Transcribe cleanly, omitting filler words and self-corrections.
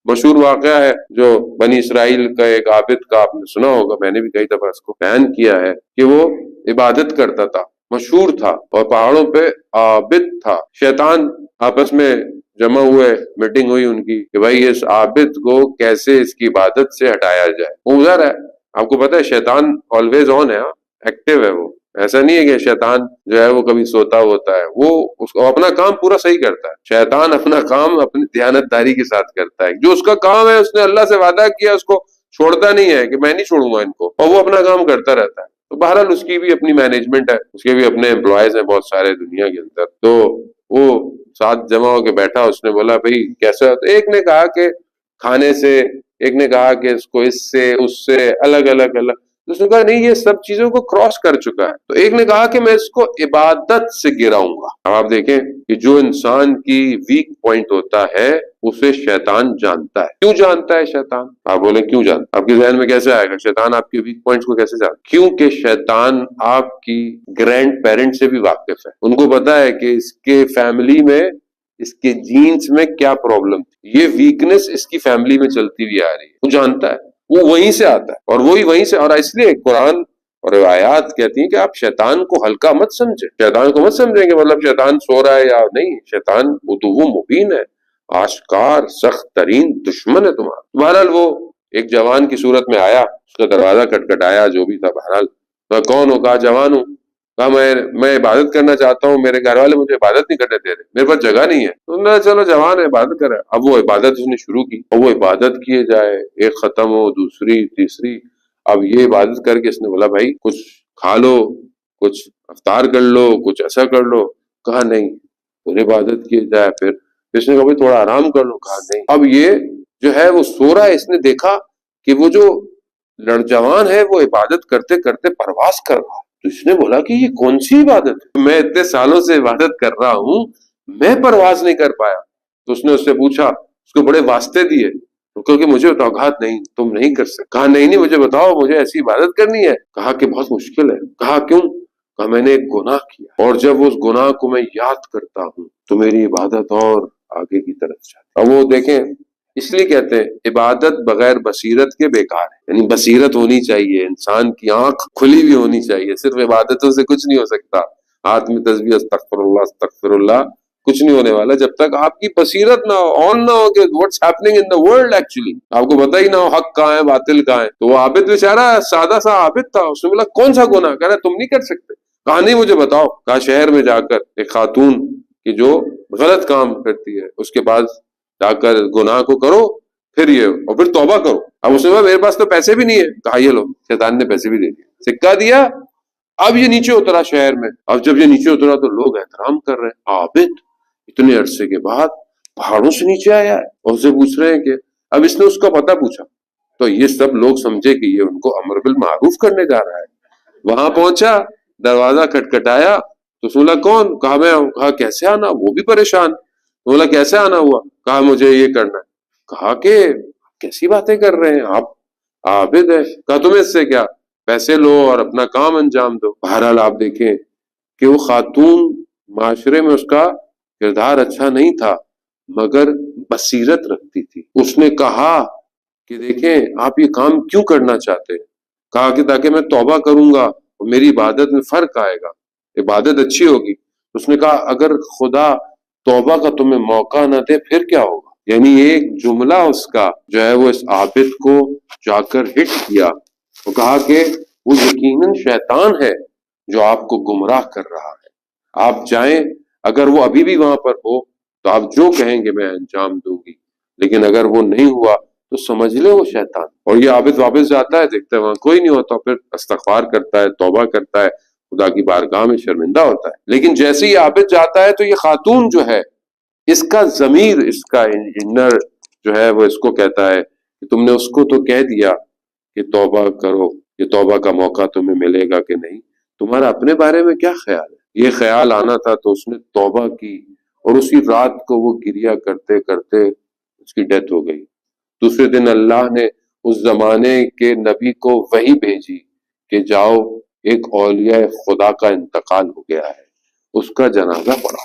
مشہور واقعہ ہے جو بنی اسرائیل کا ایک عابد کا آپ نے سنا ہوگا، میں نے بھی کئی دفعہ اس کو بیان کیا ہے کہ وہ عبادت کرتا تھا، مشہور تھا اور پہاڑوں پہ عابد تھا۔ شیطان آپس میں جمع ہوئے، میٹنگ ہوئی ان کی کہ بھائی اس عابد کو کیسے اس کی عبادت سے ہٹایا جائے۔ وہ ادھر ہے، آپ کو پتا ہے شیطان آلویز آن ہے، ایکٹیو ہے، وہ ایسا نہیں ہے کہ شیطان جو ہے وہ کبھی سوتا ہوتا ہے، وہ اپنا کام پورا صحیح کرتا ہے۔ شیطان اپنا کام اپنی دیانتداری کے ساتھ کرتا ہے، جو اس کا کام ہے اس نے اللہ سے وعدہ کیا، اس کو چھوڑتا نہیں ہے کہ میں نہیں چھوڑوں گا ان کو، اور وہ اپنا کام کرتا رہتا ہے۔ تو بہرحال اس کی بھی اپنی مینجمنٹ ہے، اس کے بھی اپنے امپلائیز ہیں بہت سارے دنیا کے اندر۔ تو وہ ساتھ جمع ہو کے بیٹھا، اس نے بولا بھائی کیسا؟ تو ایک نے کہا کہ کھانے سے، ایک نے کہا کہ اس کو اس سے اس سے الگ الگ الگ، اس نے کہا نہیں یہ سب چیزوں کو کراس کر چکا ہے۔ تو ایک نے کہا کہ میں اس کو عبادت سے گراؤں گا۔ اب آپ دیکھیں کہ جو انسان کی ویک پوائنٹ ہوتا ہے اسے شیطان جانتا ہے۔ کیوں جانتا ہے شیطان؟ آپ بولیں کیوں جانتا ہے؟ آپ کے ذہن میں کیسے آئے گا شیطان آپ کے ویک پوائنٹس کو کیسے جانتا ہے؟ کیونکہ شیطان آپ کی گرینڈ پیرنٹ سے بھی واقف ہے، ان کو پتا ہے کہ اس کے فیملی میں، اس کے جینز میں کیا پرابلم تھی، یہ ویکنس اس کی فیملی میں چلتی ہوئی آ رہی ہے، وہ جانتا ہے، وہ وہیں سے آتا ہے، اور وہی وہیں سے، اور اس لیے قرآن اور آیات کہتی ہیں کہ آپ شیطان کو ہلکا مت سمجھیں، شیطان کو مت سمجھیں کہ مطلب شیطان سو رہا ہے یا نہیں، شیطان عدو مبین ہے، آشکار سخت ترین دشمن ہے تمہارا۔ بہرحال وہ ایک جوان کی صورت میں آیا، اس کا دروازہ کٹکھٹایا، جو بھی تھا، بہرحال میں کون ہوں؟ کہا جوان ہوں۔ کہا میں عبادت کرنا چاہتا ہوں، میرے گھر والے مجھے عبادت نہیں کرنے دے رہے، میرے پاس جگہ نہیں ہے۔ تو میں چلو جوان ہے عبادت کرے۔ اب وہ عبادت اس نے شروع کی، اور وہ عبادت کیے جائے، ایک ختم ہو، دوسری، تیسری، اب یہ عبادت کر کے اس نے بولا بھائی کچھ کھا لو، کچھ افطار کر لو، کچھ ایسا کر لو۔ کہا نہیں، پھر عبادت کیے جائے، پھر اس نے کہا بھائی تھوڑا آرام کر لو۔ کہا نہیں۔ اب یہ جو ہے وہ سو رہا ہے، اس نے دیکھا کہ وہ جو لڑجوان ہے وہ عبادت کرتے کرتے پرواز کر رہا ہے۔ تو اس نے بولا کہ یہ کون سی عبادت ہے، میں اتنے سالوں سے عبادت کر رہا ہوں، میں پرواز نہیں کر پایا۔ تو اس نے اس سے پوچھا، اس کو بڑے واسطے دیے، کیونکہ مجھے توقعات نہیں، تم نہیں کر سکتے۔ کہا نہیں مجھے بتاؤ، مجھے ایسی عبادت کرنی ہے۔ کہا کہ بہت مشکل ہے۔ کہا کیوں؟ کہا میں نے ایک گناہ کیا، اور جب اس گناہ کو میں یاد کرتا ہوں تو میری عبادت اور آگے کی طرف جاتی۔ اب وہ دیکھیں، اس لیے کہتے ہیں عبادت بغیر بصیرت کے بیکار ہے، یعنی بصیرت ہونی چاہیے، انسان کی آنکھ کھلی بھی ہونی چاہیے، صرف عبادتوں سے کچھ نہیں ہو سکتا۔ ہاتھ میں تسبیح استغفر اللہ استغفر اللہ، کچھ نہیں ہونے والا جب تک آپ کی بصیرت نہ ہو، آن نہ ہو کہ what's happening in the world, actually آپ کو پتہ ہی نہ ہو حق کہاں ہے باطل کہاں ہے۔ تو وہ عابد بیچارہ سادہ سا عابد تھا، اس نے بولا کون سا گناہ؟ کہہ رہا تم نہیں کر سکتے۔ کہا نہیں مجھے بتاؤ۔ کہا شہر میں جا کر ایک خاتون کی جو غلط کام کرتی ہے اس کے پاس جا کر گناہ کو کرو، پھر یہ اور پھر توبہ کرو۔ اب اس نے کہا میرے پاس تو پیسے بھی نہیں ہے۔ کہا یہ لو، شیطان نے پیسے بھی دے دیے، سکہ دیا۔ اب یہ نیچے اترا شہر میں، اب جب یہ نیچے اترا تو لوگ احترام کر رہے ہیں، عابد اتنے عرصے کے بعد پہاڑوں سے نیچے آیا ہے، اور اسے پوچھ رہے ہیں کہ اب اس نے اس کا پتہ پوچھا تو یہ سب لوگ سمجھے کہ یہ ان کو امر بالمعروف کرنے جا رہا ہے۔ وہاں پہنچا، دروازہ کھٹکھٹایا تو سولا کون؟ کہا میں ہوں۔ کہا کیسے آنا؟ وہ بھی پریشان۔ بولا کیسے آنا ہوا؟ کہا مجھے یہ کرنا ہے۔ کہا کہ کیسی باتیں کر رہے ہیں آپ، عابد ہے۔ کہا تمہیں اس سے کیا، پیسے لو اور اپنا کام انجام دو۔ بہرحال آپ دیکھیں کہ وہ خاتون معاشرے میں اس کا کردار اچھا نہیں تھا، مگر بصیرت رکھتی تھی۔ اس نے کہا کہ دیکھیں آپ یہ کام کیوں کرنا چاہتے ہیں؟ کہا کہ تاکہ میں توبہ کروں گا اور میری عبادت میں فرق آئے گا، عبادت اچھی ہوگی۔ اس نے کہا اگر خدا توبہ کا تمہیں موقع نہ دے پھر کیا ہوگا؟ یعنی ایک جملہ اس کا جو ہے وہ اس عابد کو جا کر ہٹ کیا۔ وہ کہا کہ وہ یقیناً شیطان ہے جو آپ کو گمراہ کر رہا ہے، آپ جائیں، اگر وہ ابھی بھی وہاں پر ہو تو آپ جو کہیں گے میں انجام دوں گی، لیکن اگر وہ نہیں ہوا تو سمجھ لے وہ شیطان۔ اور یہ عابد واپس جاتا ہے، دیکھتا ہے وہاں کوئی نہیں ہوتا، پھر استغفار کرتا ہے، توبہ کرتا ہے، خدا کی بارگاہ میں شرمندہ ہوتا ہے۔ لیکن جیسے ہی عابد جاتا ہے تو یہ خاتون جو ہے، اس کا ضمیر، اس کا انر جو ہے وہ اس کو کہتا ہے کہ تم نے اس کو تو کہہ دیا کہ توبہ کرو، یہ توبہ کا موقع تمہیں ملے گا کہ نہیں، تمہارا اپنے بارے میں کیا خیال ہے؟ یہ خیال آنا تھا تو اس نے توبہ کی، اور اسی رات کو وہ گریا کرتے کرتے اس کی ڈیتھ ہو گئی۔ دوسرے دن اللہ نے اس زمانے کے نبی کو وحی بھیجی کہ جاؤ ایک اولیاء خدا کا انتقال ہو گیا ہے، اس کا جنازہ پڑھا۔